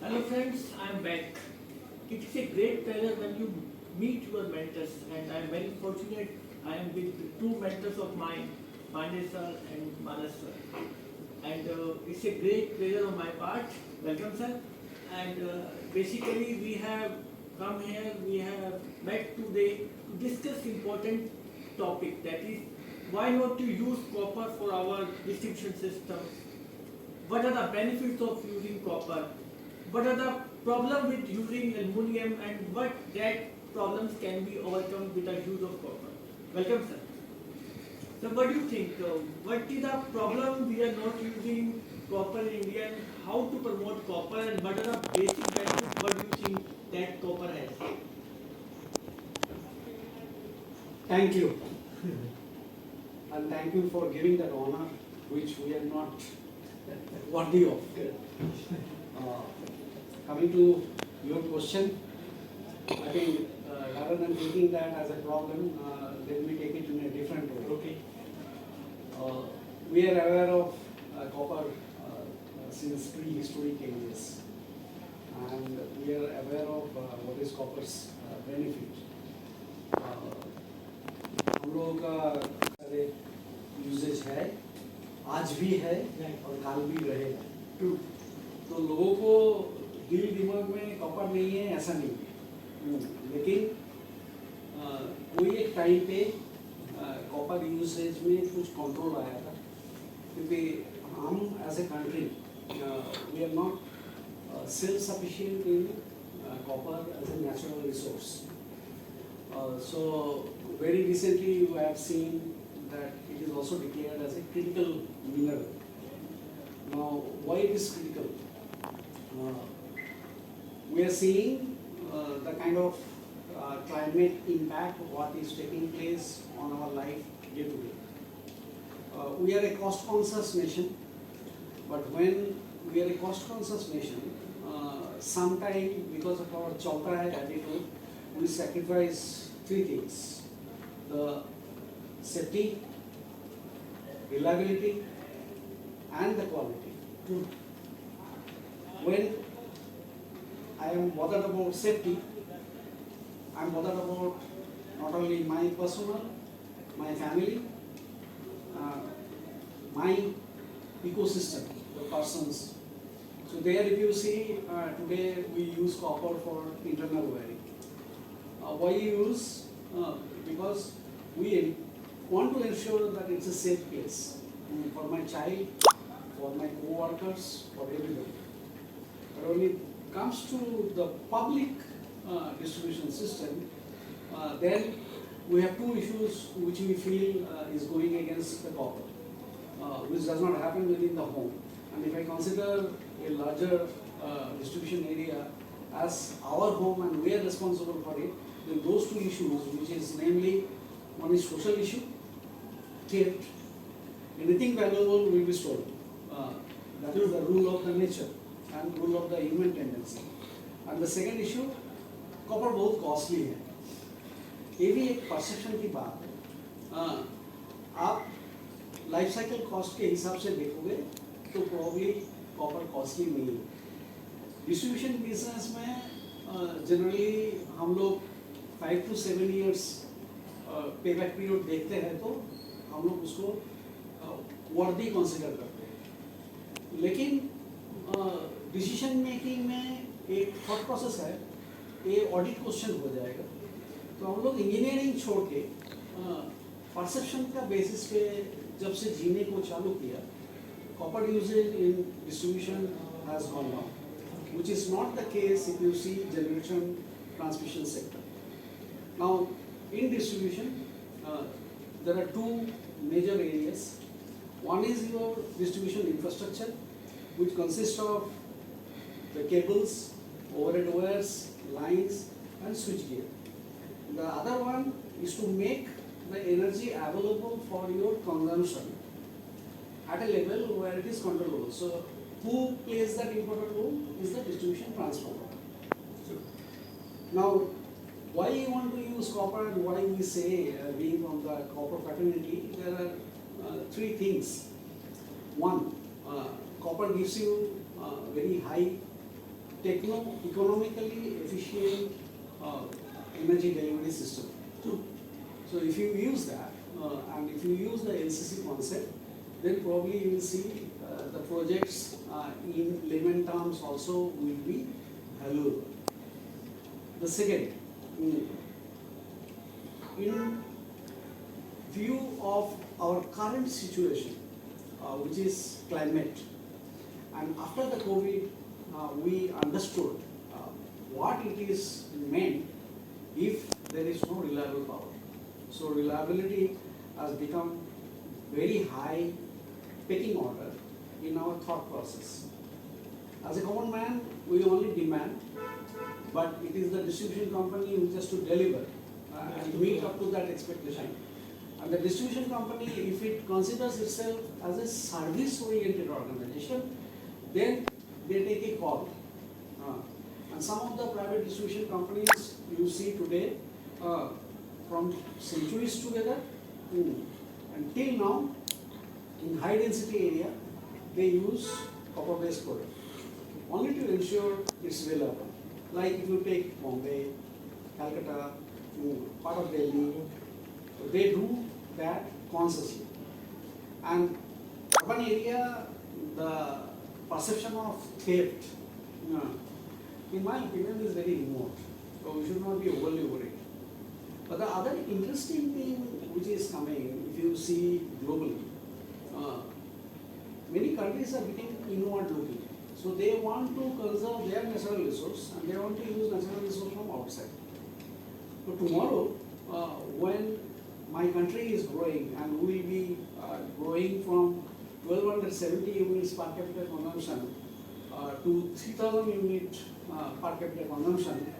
Hello friends, I am back. It is a great pleasure when you meet your mentors, and I am very fortunate. I am with two mentors of mine, Pandey sir and Manas sir. And it's a great pleasure on my part. Welcome sir. And basically we have come here, we have met today to discuss important topic, that is why not to use copper for our distribution system. What are the benefits of using copper? What are the problems with using aluminum, and what that problems can be overcome with the use of copper? Welcome, sir. So, what do you think? What is the problem we are not using copper in India, and how to promote copper, and what are the basic benefits? What do you think that copper has? Thank you. And thank you for giving that honor which we are not worthy of. Uh, Coming to your question, I think rather than taking that as a problem, let me take it in a different way. Okay. We are aware of copper since prehistoric ages, and we are aware of what is copper's benefit. हम लोगों का सारे usage है, आज भी है और कल भी रहेगा। तो लोगों को दिल दिमाग में कॉपर नहीं है ऐसा नहीं है, लेकिन कोई एक टाइम पे कॉपर यूसेज में कुछ कंट्रोल आया था, क्योंकि हम as a country we are not self sufficient in copper as a natural resource. So very recently you have seen that it is also declared as a critical mineral. Now why it is critical? We are seeing the kind of climate impact what is taking place on our life day to day. We are a cost conscious nation, but when we are a cost conscious nation, sometime because of our chalta hai attitude, we sacrifice three things: the safety, reliability, and the quality. When I am bothered about safety, I am bothered about not only my personal, my family, my ecosystem, the persons. So there if you see, today we use copper for internal wiring. Why use? Because we want to ensure that it's a safe place for my child, for my co-workers, for everybody. But when it comes to the public distribution system, then we have two issues which we feel is going against the copper, which does not happen within the home. And if I consider a larger distribution area as our home and we are responsible for it, then those two issues, which is namely, one is social issue, theft, anything valuable will be stolen. That is the rule of the nature and rule of the human tendency. And the second issue, copper बहुत costly है. ये भी एक perception की बात है. आप life cycle cost के हिसाब से देखोगे तो probably copper costly नहीं है. डिस्ट्रीब्यूशन बिजनेस में जनरली हम लोग 5 to 7 years पेबैक पीरियड देखते हैं, तो हम लोग उसको वर्दी कंसिडर करते हैं. लेकिन डिसीजन मेकिंग में एक थॉट प्रोसेस है, ये ऑडिट क्वेश्चन हो जाएगा. तो हम लोग इंजीनियरिंग छोड़ के परसेप्शन का बेसिस पे जब से जीने को चालू किया, copper usages in distribution has gone down, which is not the case if you see generation transmission sector. Now in distribution there are two major areas. One is your distribution infrastructure, which consists of the cables, overhead wires, lines and switchgear. The other one is to make the energy available for your consumption at a level where it is controllable. So who plays that important role is the distribution transformer. Now, why you want to use copper and why we say, being from the copper fraternity, there are three things. One, copper gives you very high economically efficient energy delivery system. True. So if you use that, and if you use the LCC concept, then probably you will see the projects in layman terms also will be valuable. The second, in view of our current situation, which is climate, and after the COVID, we understood what it is meant if there is no reliable power. So reliability has become very high pecking order in our thought process. As a common man, we only demand, but it is the distribution company which has to deliver and meet up to that expectation. And the distribution company, if it considers itself as a service-oriented organization, then they take a call. And some of the private distribution companies you see today, from centuries together, until now, in high density area, they use copper-based product, only to ensure it's reliable. Like if you take Bombay, Calcutta, part of Delhi, they do that consciously. And urban area, the perception of theft, in my opinion, is very remote. So we should not be overly worried. But the other interesting thing which is coming, if you see globally, many countries are becoming inward looking. So they want to conserve their natural resource and they want to use natural resource from outside. So tomorrow, when my country is growing and we will be growing from 1270 units per capita consumption to 3000 units per capita consumption,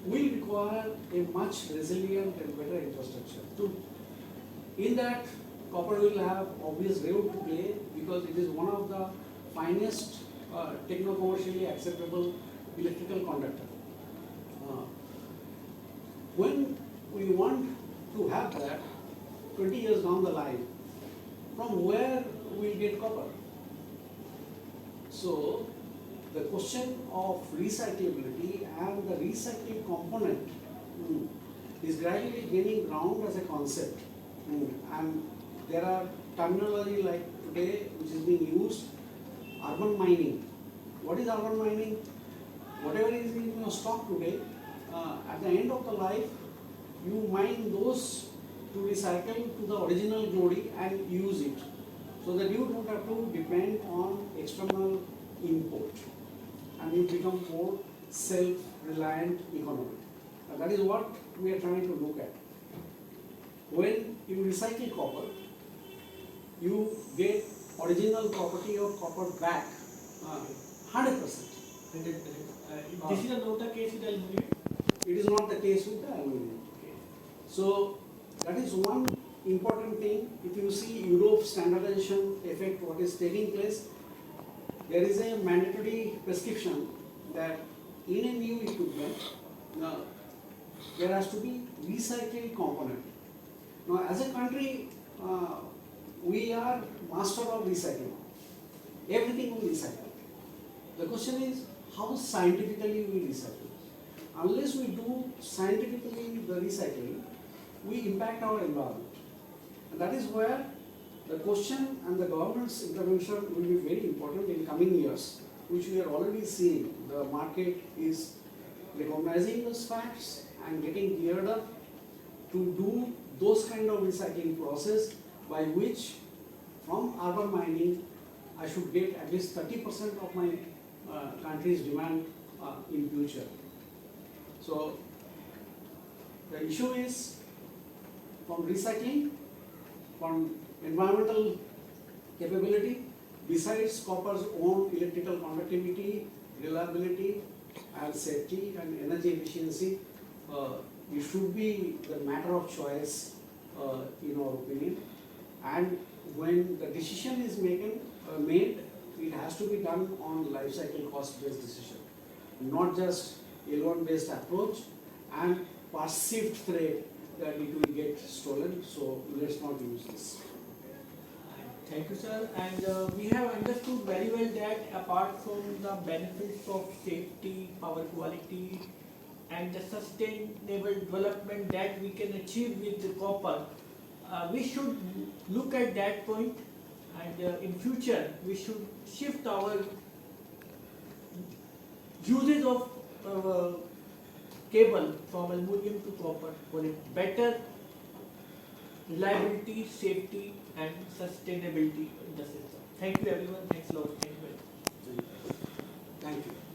will require a much resilient and better infrastructure. In that, copper will have obvious role to play because it is one of the finest techno-commercially acceptable electrical conductor. When we want to have that 20 years down the line, from where we get copper? So the question of recyclability and the recycling component is gradually gaining ground as a concept. And there are terminology like today which is being used, urban mining. What is urban mining? Whatever is in your stock today, at the end of the life, you mine those to recycle to the original glory and use it, so that you don't have to depend on external import and you become more self-reliant economy. And that is what we are trying to look at. When you recycle copper, you get original property of copper back, 100%. This is not the case with aluminum. It is not the case with the aluminum. So that is one important thing. If you see Europe standardization effect, what is taking place, there is a mandatory prescription that in a new equipment, there has to be recycled component. Now, as a country, we are master of recycling. Everything we recycle. The question is, how scientifically we recycle? Unless we do scientifically the recycling, we impact our environment. And that is where the question and the government's intervention will be very important in coming years, which we are already seeing. The market is recognizing those facts and getting geared up to do those kind of recycling process by which from urban mining I should get at least 30% of my country's demand in future. So the issue is from recycling, from environmental capability, besides copper's own electrical conductivity, reliability and safety and energy efficiency, it should be the matter of choice in our opinion. And when the decision is made, it has to be done on life cycle cost based decision, not just L1 based approach and perceived threat that it will get stolen. So let's not use this. Thank you, sir. And we have understood very well that apart from the benefits of safety, power quality, and the sustainable development that we can achieve with the copper, we should look at that point, and in future we should shift our usage of cable from aluminum to copper for a better reliability, safety, and sustainability in the system. Thank you, everyone. Thanks a lot. Thank you very much. Thank you.